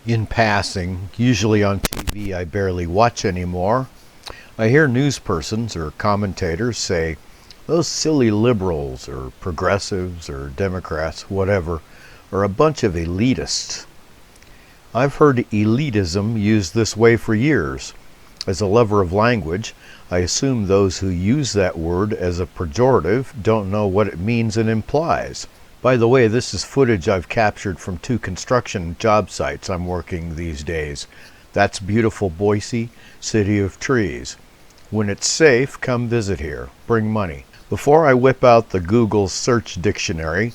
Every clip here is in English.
In passing, usually on TV I barely watch anymore, I hear newspersons or commentators say, those silly liberals or progressives or Democrats, whatever, are a bunch of elitists. I've heard elitism used this way for years. As a lover of language, I assume those who use that word as a pejorative don't know what it means and implies. By the way, this is footage I've captured from 2 construction job sites I'm working these days. That's beautiful Boise, city of trees. When it's safe, come visit here. Bring money. Before I whip out the Google search dictionary,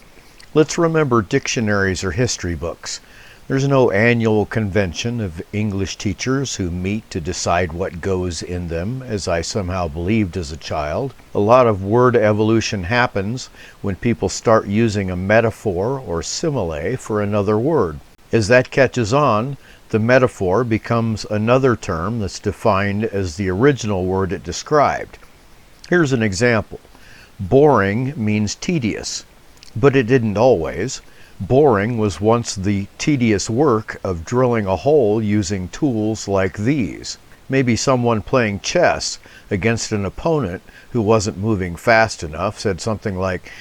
let's remember dictionaries are history books. There's no annual convention of English teachers who meet to decide what goes in them, as I somehow believed as a child. A lot of word evolution happens when people start using a metaphor or simile for another word. As that catches on, the metaphor becomes another term that's defined as the original word it described. Here's an example. Boring means tedious, but it didn't always. Boring was once the tedious work of drilling a hole using tools like these. Maybe someone playing chess against an opponent who wasn't moving fast enough said something like,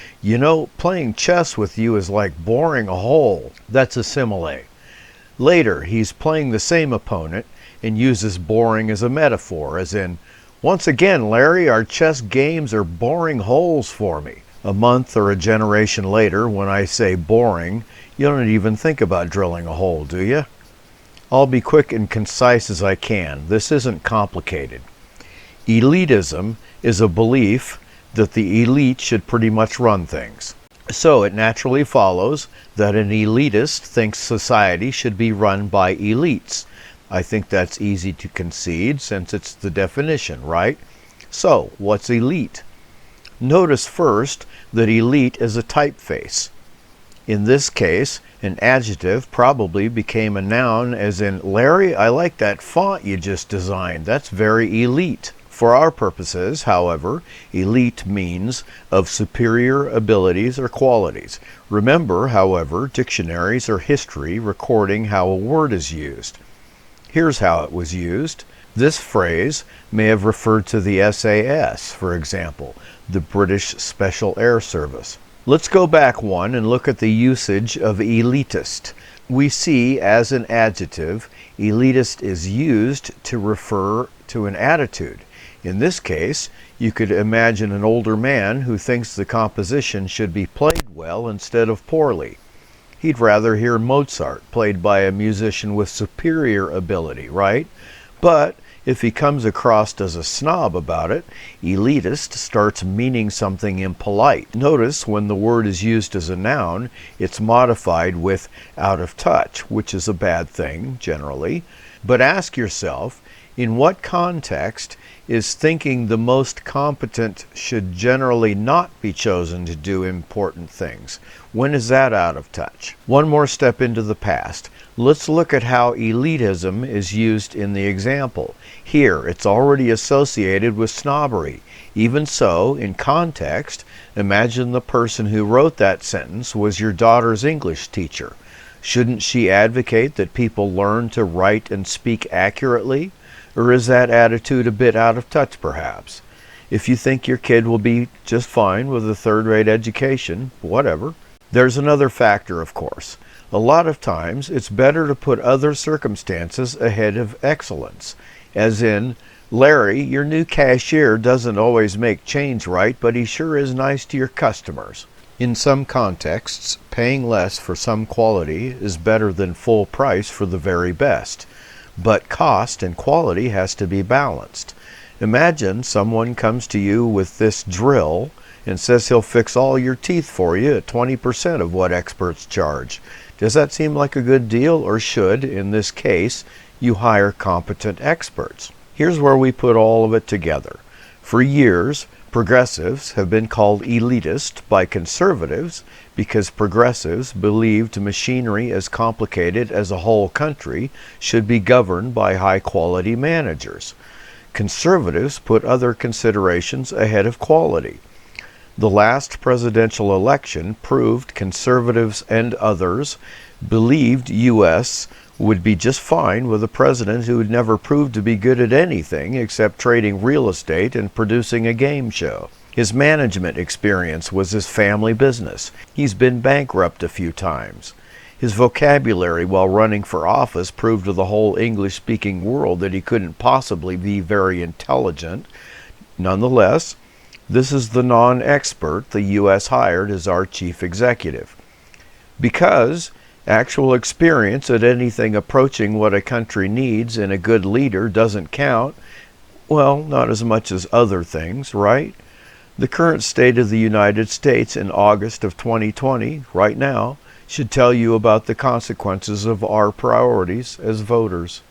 playing chess with you is like boring a hole. That's a simile. Later, he's playing the same opponent and uses boring as a metaphor, as in, once again, Larry, our chess games are boring holes for me. A month or a generation later, when I say boring, you don't even think about drilling a hole, do you? I'll be quick and concise as I can. This isn't complicated. Elitism is a belief that the elite should pretty much run things. So it naturally follows that an elitist thinks society should be run by elites. I think that's easy to concede since it's the definition, right? So, what's elite? Notice first that elite is a typeface. In this case, an adjective probably became a noun, as in, Larry, I like that font you just designed. That's very elite. For our purposes, however, elite means of superior abilities or qualities. Remember, however, dictionaries are history recording how a word is used. Here's how it was used. This phrase may have referred to the SAS, for example, the British Special Air Service. Let's go back one and look at the usage of elitist. We see as an adjective, elitist is used to refer to an attitude. In this case, you could imagine an older man who thinks the composition should be played well instead of poorly. He'd rather hear Mozart played by a musician with superior ability, right? But if he comes across as a snob about it, elitist starts meaning something impolite. Notice when the word is used as a noun, it's modified with out of touch, which is a bad thing, generally. But ask yourself, in what context is thinking the most competent should generally not be chosen to do important things? When is that out of touch? One more step into the past. Let's look at how elitism is used in the example. Here, it's already associated with snobbery. Even so, in context, imagine the person who wrote that sentence was your daughter's English teacher. Shouldn't she advocate that people learn to write and speak accurately? Or is that attitude a bit out of touch, perhaps? If you think your kid will be just fine with a third-rate education, whatever. There's another factor, of course. A lot of times, it's better to put other circumstances ahead of excellence. As in, Larry, your new cashier doesn't always make change right, but he sure is nice to your customers. In some contexts, paying less for some quality is better than full price for the very best. But cost and quality has to be balanced. Imagine someone comes to you with this drill and says he'll fix all your teeth for you at 20% of what experts charge. Does that seem like a good deal, or should, in this case, you hire competent experts? Here's where we put all of it together. For years, progressives have been called elitist by conservatives because progressives believed machinery as complicated as a whole country should be governed by high-quality managers. Conservatives put other considerations ahead of quality. The last presidential election proved conservatives and others believed U.S. would be just fine with a president who had never proved to be good at anything except trading real estate and producing a game show. His management experience was his family business. He's been bankrupt a few times. His vocabulary while running for office proved to the whole English-speaking world that he couldn't possibly be very intelligent. Nonetheless, this is the non-expert the U.S. hired as our chief executive. Because actual experience at anything approaching what a country needs in a good leader doesn't count, well, not as much as other things, right? The current state of the United States in August of 2020, right now, should tell you about the consequences of our priorities as voters.